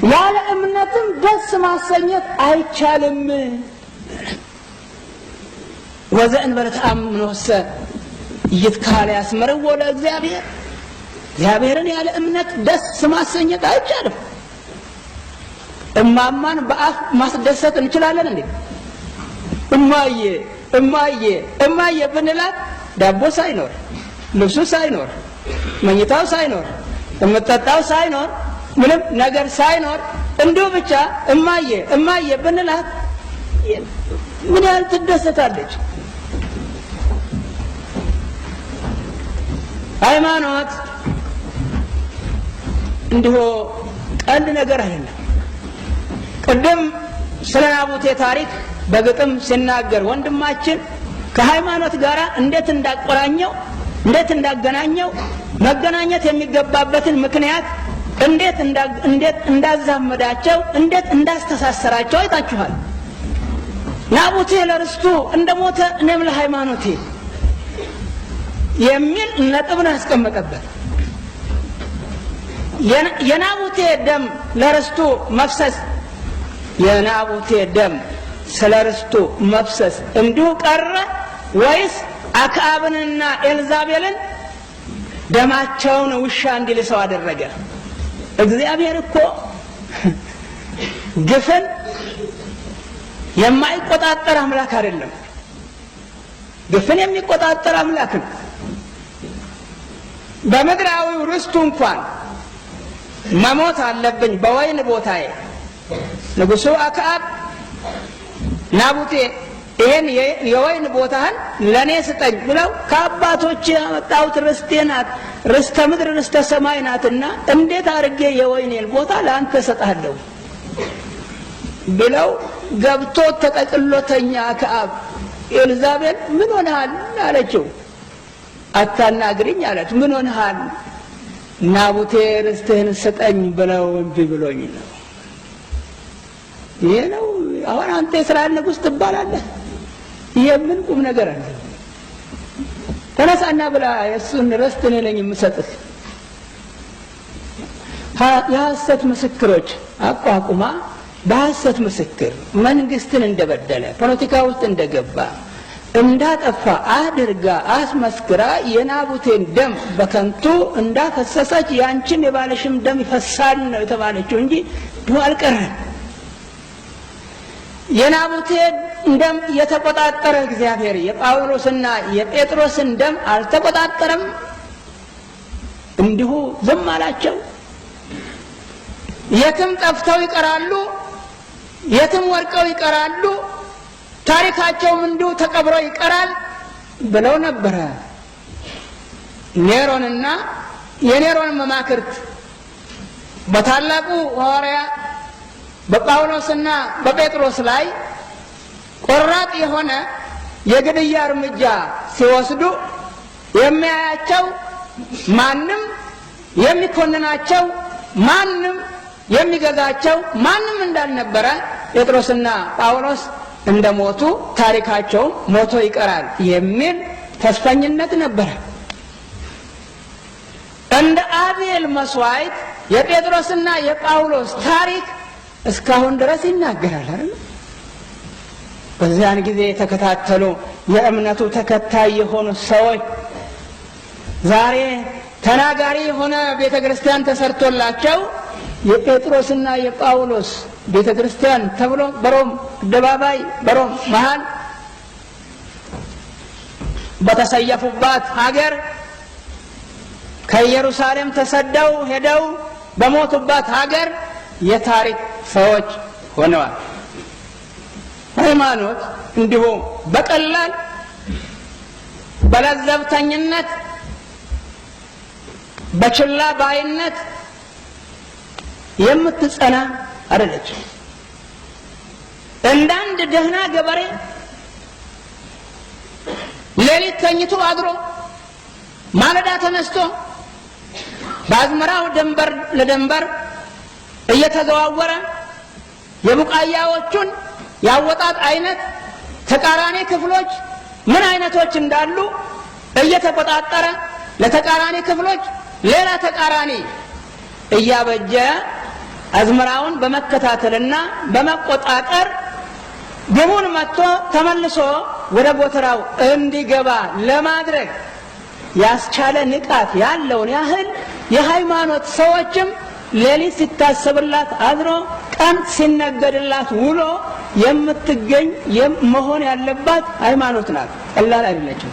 ያለ እምነትም ደስ ማሰኘት አይቻልም። ወዘእን በለተአምኖሰ ይትካለ ያስመረው ለእግዚአብሔር እግዚአብሔርን ያለ እምነት ደስ ማሰኘት አይቻልም። እማማን በአፍ ማስደሰት እንችላለን እንዴ? እማዬ እማዬ እማዬ ብንላት ዳቦ ሳይኖር ልብሱ ሳይኖር መኝታው ሳይኖር የምትጠጣው ሳይኖር ምንም ነገር ሳይኖር እንዲሁ ብቻ እማዬ እማዬ ብንላት ምን ያህል ትደሰታለች? ሃይማኖት እንዲሁ ቀልድ ነገር አይደለም። ቅድም ስለ ናቡቴ ታሪክ በግጥም ሲናገር ወንድማችን ከሃይማኖት ጋር እንዴት እንዳቆራኘው እንዴት እንዳገናኘው መገናኘት የሚገባበትን ምክንያት እንዴት እንዳዛመዳቸው እንዴት እንዳስተሳሰራቸው አይታችኋል። ናቡቴ ለርስቱ እንደሞተ እኔም ለሃይማኖቴ የሚል ነጥብን አስቀመጠበት። የናቡቴ ደም ለርስቱ መፍሰስ የናቡቴ ደም ስለ ርስቱ መፍሰስ እንዲሁ ቀረ ወይስ አክዓብንና ኤልዛቤልን ደማቸውን ውሻ እንዲልሰው አደረገ? እግዚአብሔር እኮ ግፍን የማይቆጣጠር አምላክ አይደለም። ግፍን የሚቆጣጠር አምላክ ነው። በምድራዊው ርስቱ እንኳን መሞት አለብኝ በወይን ቦታዬ ንጉሡ አክዓብ ናቡቴ ይሄን የወይን ቦታህን ለኔ ስጠኝ ብለው ከአባቶች ያመጣሁት ርስቴ ናት፣ ርስተ ምድር ርስተ ሰማይ ናትና እንዴት አድርጌ የወይኔን ቦታ ለአንተ ሰጣለሁ ብለው ገብቶ ተጠቅሎተኛ አክዓብ ኤልዛቤል ምን ሆነሃል አለችው። አታናግሪኝ አለት። ምን ሆነሃል? ናቡቴ ርስትህን ስጠኝ ብለው እምቢ ብሎኝ ነው። ይሄ ነው አሁን አንተ የእስራኤል ንጉሥ ትባላለህ? ይሄ ምን ቁም ነገር አለ? ተነሳና ብላ የእሱን ርስት እኔ ነኝ የምሰጥህ። የሐሰት ምስክሮች አቋቁማ በሐሰት ምስክር መንግስትን እንደበደለ ፖለቲካ ውስጥ እንደገባ እንዳጠፋ አድርጋ አስመስክራ የናቡቴን ደም በከንቱ እንዳፈሰሰች ያንቺም የባለሽም ደም ይፈሳል ነው የተባለችው እንጂ ዱ አልቀረም። የናቡቴን ደም የተቆጣጠረ እግዚአብሔር የጳውሎስና የጴጥሮስን ደም አልተቆጣጠረም? እንዲሁ ዝም አላቸው? የትም ጠፍተው ይቀራሉ፣ የትም ወርቀው ይቀራሉ፣ ታሪካቸውም እንዲሁ ተቀብረው ይቀራል ብለው ነበረ። ኔሮንና የኔሮን መማክርት በታላቁ ሐዋርያ በጳውሎስና በጴጥሮስ ላይ ቆራጥ የሆነ የግድያ እርምጃ ሲወስዱ የሚያያቸው ማንም፣ የሚኮንናቸው ማንም፣ የሚገዛቸው ማንም እንዳልነበረ ጴጥሮስና ጳውሎስ እንደሞቱ ታሪካቸውም ሞቶ ይቀራል የሚል ተስፈኝነት ነበረ። እንደ አቤል መስዋዕት የጴጥሮስና የጳውሎስ ታሪክ እስካሁን ድረስ ይናገራል አይደል? በዚያን ጊዜ የተከታተሉ የእምነቱ ተከታይ የሆኑ ሰዎች ዛሬ ተናጋሪ የሆነ ቤተክርስቲያን ተሰርቶላቸው የጴጥሮስና የጳውሎስ ቤተክርስቲያን ተብሎ በሮም አደባባይ በሮም መሃል በተሰየፉባት ሀገር ከኢየሩሳሌም ተሰደው ሄደው በሞቱባት ሀገር የታሪክ ሰዎች ሆነዋል። ሃይማኖት እንዲሁ በቀላል በለዘብተኝነት በችላ ባይነት የምትጸና አይደለች። እንዳንድ ደህና ገበሬ ሌሊት ተኝቶ አድሮ ማለዳ ተነስቶ በአዝመራው ደንበር ለደንበር እየተዘዋወረ የቡቃያዎቹን ያወጣጥ አይነት ተቃራኒ ክፍሎች ምን አይነቶች እንዳሉ እየተቆጣጠረ ለተቃራኒ ክፍሎች ሌላ ተቃራኒ እያበጀ አዝመራውን በመከታተልና በመቆጣጠር ግቡን መጥቶ ተመልሶ ወደ ጎተራው እንዲገባ ለማድረግ ያስቻለ ንቃት ያለውን ያህል የሃይማኖት ሰዎችም ሌሊት ሲታሰብላት አድሮ ቀን ሲነገድላት ውሎ የምትገኝ መሆን ያለባት ሃይማኖት ናት። ቀላል አይደለችም።